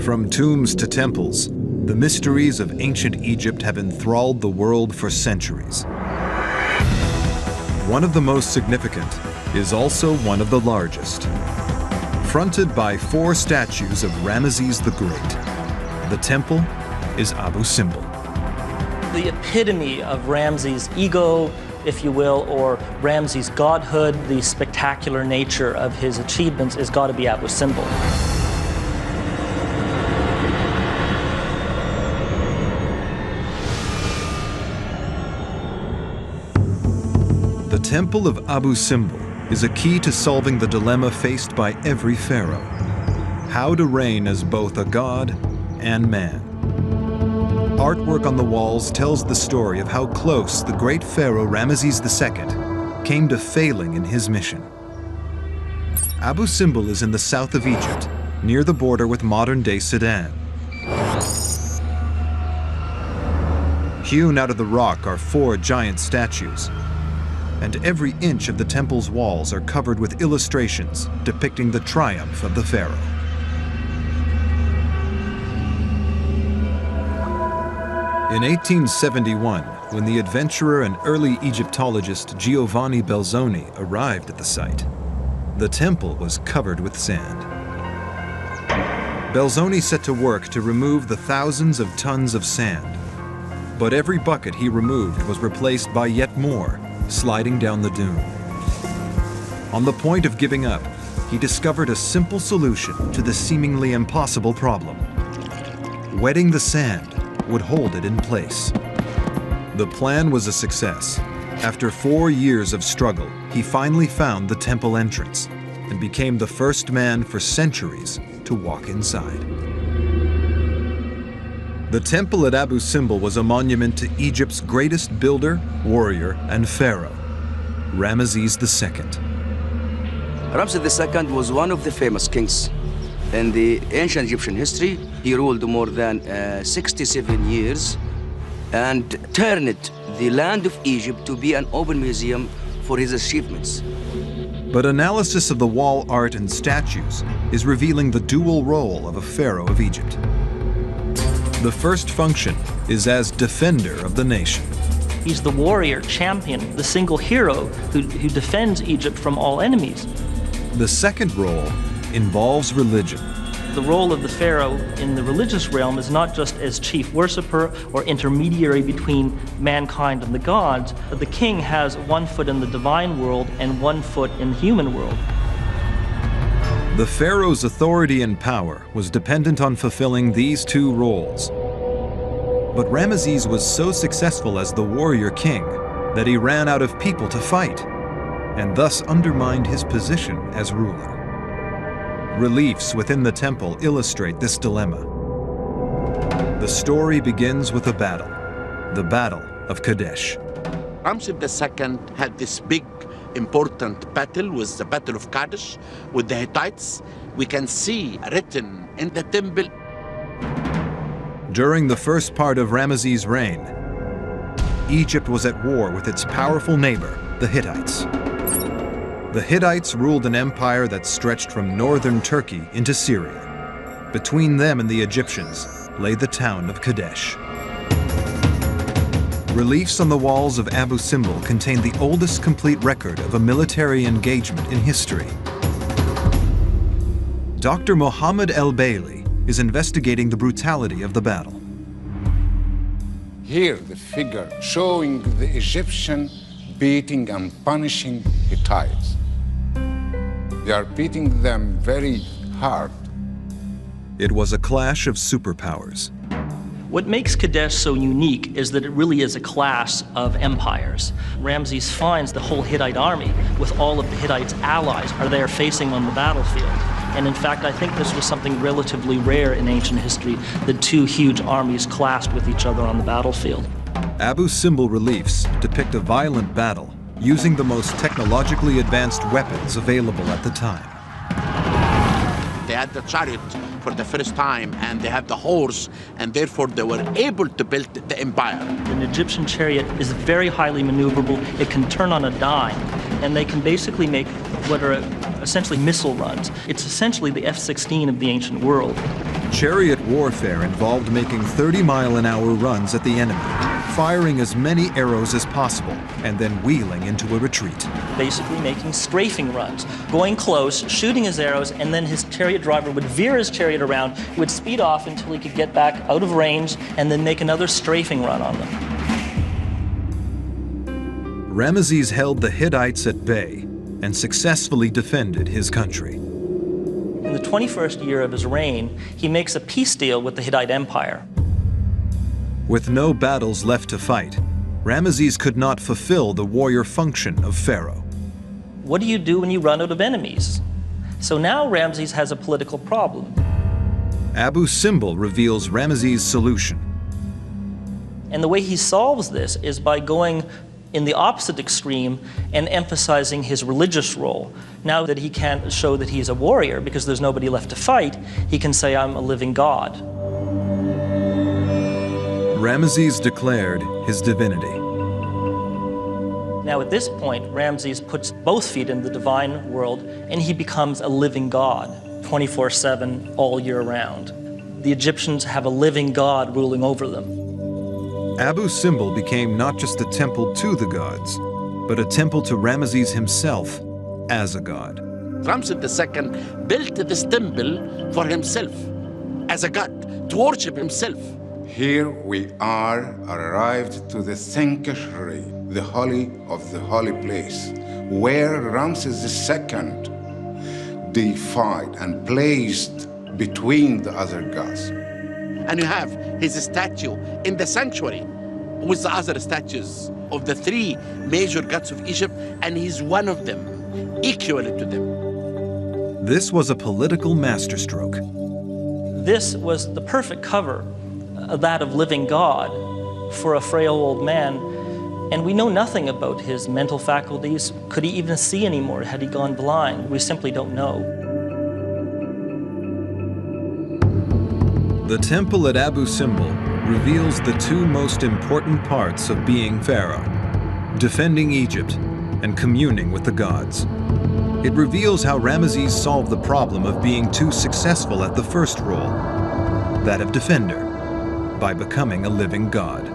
From tombs to temples, the mysteries of ancient Egypt have enthralled the world for centuries. One of the most significant is also one of the largest. Fronted by 4 statues of Ramses the Great, the temple is Abu Simbel. The epitome of Ramses' ego, if you will, or Ramses' godhood, the spectacular nature of his achievements has got to be Abu Simbel. The Temple of Abu Simbel is a key to solving the dilemma faced by every pharaoh: how to reign as both a god and man. Artwork on the walls tells the story of how close the great pharaoh Ramses II came to failing in his mission. Abu Simbel is in the south of Egypt, near the border with modern-day Sudan. Hewn out of the rock are 4 giant statues, and every inch of the temple's walls are covered with illustrations depicting the triumph of the pharaoh. In 1871, when the adventurer and early Egyptologist Giovanni Belzoni arrived at the site, the temple was covered with sand. Belzoni set to work to remove the thousands of tons of sand, but every bucket he removed was replaced by yet more, sliding down the dune. On the point of giving up, he discovered a simple solution to the seemingly impossible problem. Wetting the sand would hold it in place. The plan was a success. After 4 years of struggle, he finally found the temple entrance and became the first man for centuries to walk inside. The temple at Abu Simbel was a monument to Egypt's greatest builder, warrior, and pharaoh, Ramses II. Ramses II was one of the famous kings in the ancient Egyptian history. He ruled more than 67 years and turned the land of Egypt to be an open museum for his achievements. But analysis of the wall art and statues is revealing the dual role of a pharaoh of Egypt. The first function is as defender of the nation. He's the warrior, champion, the single hero who defends Egypt from all enemies. The second role involves religion. The role of the pharaoh in the religious realm is not just as chief worshiper or intermediary between mankind and the gods, but the king has 1 foot in the divine world and 1 foot in the human world. The pharaoh's authority and power was dependent on fulfilling these 2 roles. But Ramses was so successful as the warrior king that he ran out of people to fight, and thus undermined his position as ruler. Reliefs within the temple illustrate this dilemma. The story begins with a battle, the Battle of Kadesh. Ramses II had this big, important battle with the Battle of Kadesh with the Hittites. We can see written in the temple. During the first part of Ramses' reign, Egypt was at war with its powerful neighbor, the Hittites. The Hittites ruled an empire that stretched from northern Turkey into Syria. Between them and the Egyptians lay the town of Kadesh. Reliefs on the walls of Abu Simbel contain the oldest complete record of a military engagement in history. Dr. Mohammed El-Bailey is investigating the brutality of the battle. Here, the figure showing the Egyptian beating and punishing Hittites. They are beating them very hard. It was a clash of superpowers. What makes Kadesh so unique is that it really is a clash of empires. Ramses finds the whole Hittite army with all of the Hittites' allies are there facing on the battlefield. And in fact, I think this was something relatively rare in ancient history, that 2 huge armies clashed with each other on the battlefield. Abu Simbel reliefs depict a violent battle using the most technologically advanced weapons available at the time. They had the chariot for the first time, and they have the horse, and therefore they were able to build the empire. An Egyptian chariot is very highly maneuverable. It can turn on a dime, and they can basically make what are essentially missile runs. It's essentially the F-16 of the ancient world. Chariot warfare involved making 30-mile-an-hour runs at the enemy, firing as many arrows as possible, and then wheeling into a retreat. Basically making strafing runs, going close, shooting his arrows, and then his chariot driver would veer his chariot around, would speed off until he could get back out of range, and then make another strafing run on them. Ramesses held the Hittites at bay and successfully defended his country. In the 21st year of his reign, he makes a peace deal with the Hittite Empire. With no battles left to fight, Ramesses could not fulfill the warrior function of pharaoh. What do you do when you run out of enemies? So now Ramses has a political problem. Abu Simbel reveals Ramesses' solution. And the way he solves this is by going in the opposite extreme and emphasizing his religious role. Now that he can't show that he's a warrior because there's nobody left to fight, he can say, I'm a living god. Ramesses declared his divinity. Now at this point, Ramses puts both feet in the divine world and he becomes a living god, 24/7, all year round. The Egyptians have a living god ruling over them. Abu Simbel became not just a temple to the gods, but a temple to Ramesses himself as a god. Ramses II built this temple for himself, as a god, to worship himself. Here we are arrived to the sanctuary, the holy of the holy place, where Ramses II deified and placed between the other gods. And you have his statue in the sanctuary with the other statues of the three major gods of Egypt, and he's one of them, equal to them. This was a political masterstroke. This was the perfect cover, that of living God, for a frail old man. And we know nothing about his mental faculties. Could he even see anymore? Had he gone blind? We simply don't know. The temple at Abu Simbel reveals the two most important parts of being pharaoh: defending Egypt and communing with the gods. It reveals how Ramesses solved the problem of being too successful at the first role, that of defender, by becoming a living god.